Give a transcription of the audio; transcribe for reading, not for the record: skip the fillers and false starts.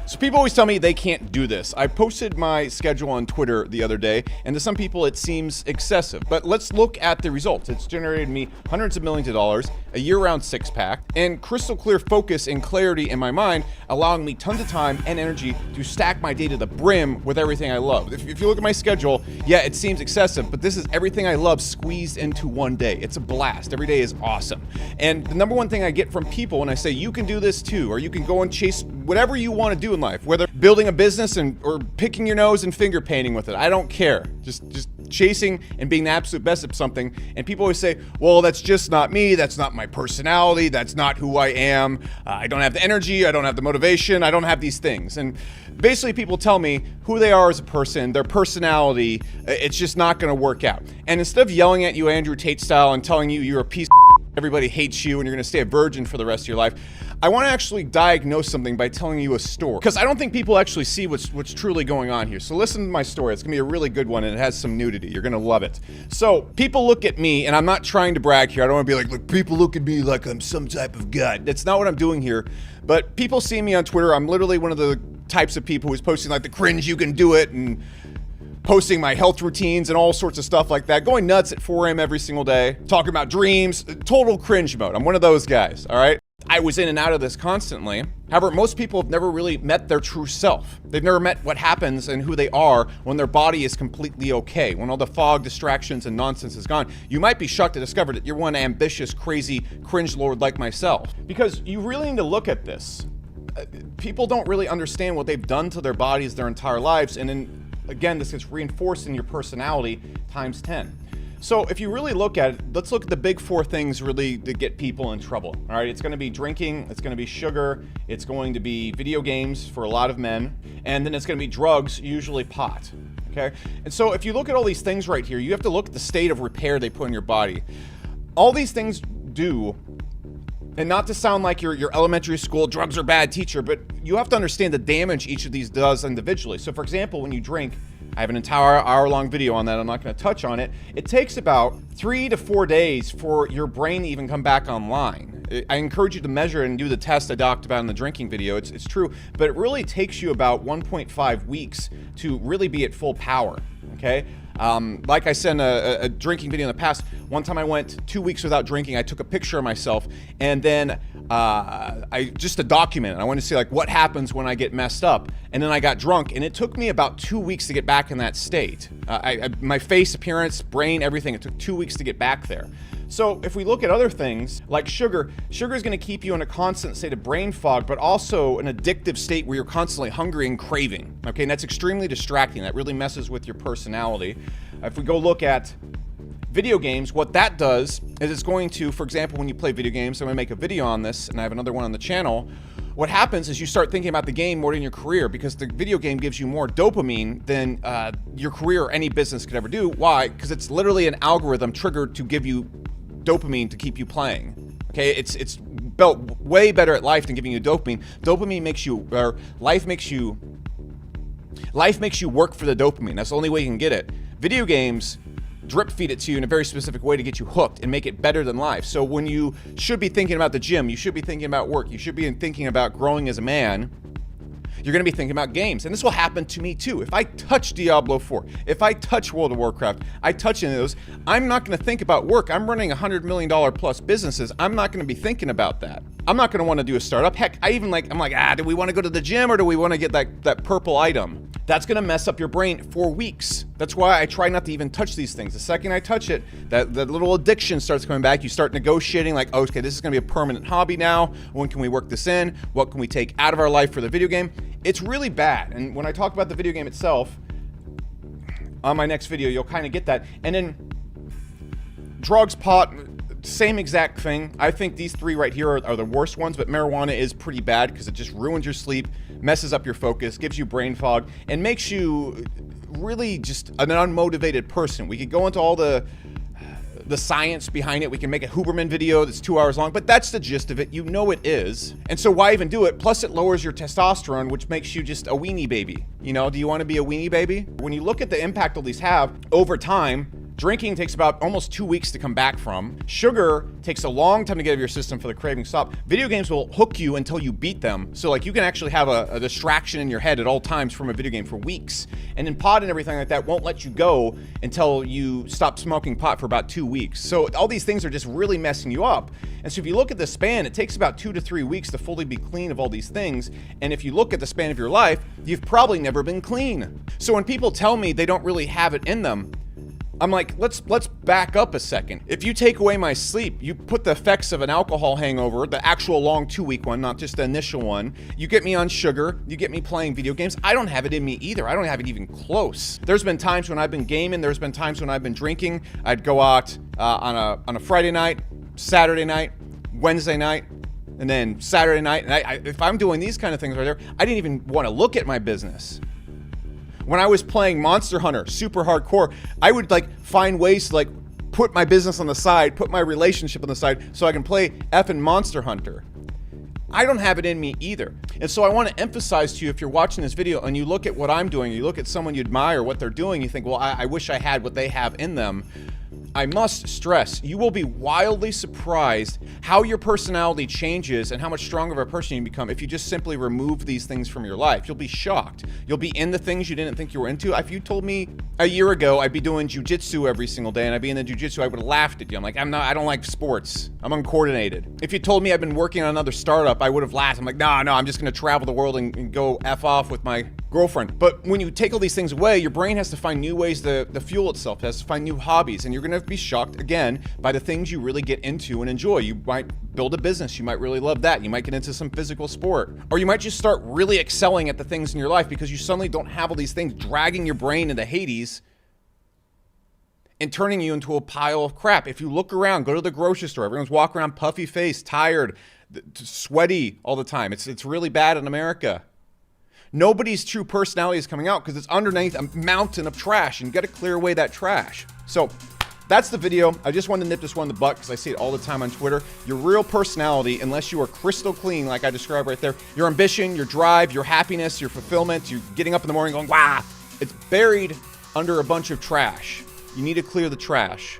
So people always tell me they can't do this. I posted my schedule on Twitter the other day, and to some people it seems excessive. But let's look at the results. It's generated me hundreds of millions of dollars, a year-round six-pack, and crystal clear focus and clarity in my mind, allowing me tons of time and energy to stack my day to the brim with everything I love. If you look at my schedule, yeah, it seems excessive, but this is everything I love squeezed into one day. It's a blast. Every day is awesome. And the number one thing I get from people when I say you can do this too, or you can go and chase whatever you want to do in life, whether building a business or picking your nose and finger painting with it, I don't care. Just chasing and being the absolute best at something. And people always say, well, that's just not me. That's not my personality. That's not who I am. I don't have the energy. I don't have the motivation. I don't have these things. And basically people tell me who they are as a person, their personality, it's just not going to work out. And instead of yelling at you Andrew Tate style and telling you you're a piece of everybody hates you and you're going to stay a virgin for the rest of your life, I want to actually diagnose something by telling you a story, because I don't think people actually see what's truly going on here. So listen to my story. It's going to be a really good one, and it has some nudity. You're going to love it. So people look at me, and I'm not trying to brag here. I don't want to be like, look, people look at me like I'm some type of god. That's not what I'm doing here. But people see me on Twitter. I'm literally one of the types of people who's posting like the cringe, you can do it, and posting my health routines and all sorts of stuff like that, going nuts at 4 a.m. every single day, talking about dreams, total cringe mode. I'm one of those guys, all right? I was in and out of this constantly. However, most people have never really met their true self. They've never met what happens and who they are when their body is completely okay, when all the fog, distractions, and nonsense is gone. You might be shocked to discover that you're one ambitious, crazy, cringe lord like myself. Because you really need to look at this. People don't really understand what they've done to their bodies their entire lives, and then, again, this gets reinforced in your personality times 10. So if you really look at it, let's look at the big four things really to get people in trouble. All right, it's going to be drinking, it's going to be sugar, it's going to be video games for a lot of men, and then it's going to be drugs, usually pot. Okay, and so if you look at all these things right here, you have to look at the state of repair they put in your body. All these things do, and not to sound like your elementary school drugs are bad teacher, but you have to understand the damage each of these does individually. So for example, when you drink, I have an entire hour-long video on that. I'm not going to touch on it. It takes about 3 to 4 days for your brain to even come back online. I encourage you to measure and do the test I talked about in the drinking video. It's true, but it really takes you about 1.5 weeks to really be at full power, okay? Like I said in a drinking video in the past, one time I went 2 weeks without drinking. I took a picture of myself, and then just to document it. I wanted to see like what happens when I get messed up. And then I got drunk, and it took me about 2 weeks to get back in that state. My face, appearance, brain, everything, it took 2 weeks to get back there. So if we look at other things like sugar is going to keep you in a constant state of brain fog, but also an addictive state where you're constantly hungry and craving. Okay, and that's extremely distracting. That really messes with your personality. If we go look at video games, what that does is it's going to, for example, when you play video games, I'm going to make a video on this, and I have another one on the channel. What happens is you start thinking about the game more than your career, because the video game gives you more dopamine than your career or any business could ever do. Why? Because it's literally an algorithm triggered to give you dopamine to keep you playing. Okay, it's built way better at life than giving you dopamine. Dopamine makes you, or life makes you work for the dopamine. That's the only way you can get it. Video games drip feed it to you in a very specific way to get you hooked and make it better than life. So when you should be thinking about the gym, you should be thinking about work, you should be thinking about growing as a man, you're going to be thinking about games. And this will happen to me too. If I touch Diablo 4, if I touch World of Warcraft, I touch any of those, I'm not going to think about work. I'm running $100 million plus businesses. I'm not going to be thinking about that. I'm not going to want to do a startup. Heck, I'm like, do we want to go to the gym, or do we want to get that purple item? That's going to mess up your brain for weeks. That's why I try not to even touch these things. The second I touch it, that little addiction starts coming back. You start negotiating like, oh, okay, this is going to be a permanent hobby now. When can we work this in? What can we take out of our life for the video game? It's really bad. And when I talk about the video game itself, on my next video, you'll kind of get that. And then drugs, pot, same exact thing. I think these three right here are the worst ones, but marijuana is pretty bad because it just ruins your sleep, messes up your focus, gives you brain fog, and makes you really just an unmotivated person. We could go into all the science behind it. We can make a Huberman video that's 2 hours long, but that's the gist of it. You know it is. And so why even do it? Plus it lowers your testosterone, which makes you just a weenie baby. You know, do you want to be a weenie baby? When you look at the impact all these have over time, Drinking takes about almost 2 weeks to come back from. Sugar takes a long time to get out of your system for the craving to stop. Video games will hook you until you beat them. So like you can actually have a distraction in your head at all times from a video game for weeks. And then pot and everything like that won't let you go until you stop smoking pot for about 2 weeks. So all these things are just really messing you up. And so if you look at the span, it takes about 2 to 3 weeks to fully be clean of all these things. And if you look at the span of your life, you've probably never been clean. So when people tell me they don't really have it in them, I'm like, let's back up a second. If you take away my sleep, you put the effects of an alcohol hangover, the actual long 2-week one, not just the initial one. You get me on sugar, you get me playing video games. I don't have it in me either. I don't have it even close. There's been times when I've been gaming, there's been times when I've been drinking. I'd go out on a Friday night, Saturday night, Wednesday night, and then Saturday night. And if I'm doing these kind of things right there, I didn't even want to look at my business. When I was playing Monster Hunter, super hardcore, I would like find ways to like put my business on the side, put my relationship on the side so I can play effing Monster Hunter. I don't have it in me either. And so I want to emphasize to you, if you're watching this video and you look at what I'm doing, you look at someone you admire, what they're doing, you think, well, I wish I had what they have in them. I must stress, you will be wildly surprised how your personality changes and how much stronger of a person you become if you just simply remove these things from your life. You'll be shocked. You'll be in the things you didn't think you were into. If you told me a year ago I'd be doing jujitsu every single day and I'd be in the jujitsu, I would have laughed at you. I'm like, I don't like sports. I'm uncoordinated. If you told me I've been working on another startup, I would have laughed. I'm like, no, I'm just gonna travel the world and go F off with my girlfriend. But when you take all these things away, your brain has to find new ways to fuel itself. It has to find new hobbies, and you're gonna be shocked again by the things you really get into and enjoy. You might build a business, you might really love that. You might get into some physical sport, or you might just start really excelling at the things in your life because you suddenly don't have all these things dragging your brain into Hades and turning you into a pile of crap. If you look around, go to the grocery store, everyone's walking around puffy faced, tired, sweaty all the time. It's really bad in America. Nobody's true personality is coming out because it's underneath a mountain of trash, and you got to clear away that trash. So that's the video. I just wanted to nip this one in the butt because I see it all the time on Twitter. Your real personality, unless you are crystal clean like I described right there, your ambition, your drive, your happiness, your fulfillment, you getting up in the morning going, wow, it's buried under a bunch of trash. You need to clear the trash.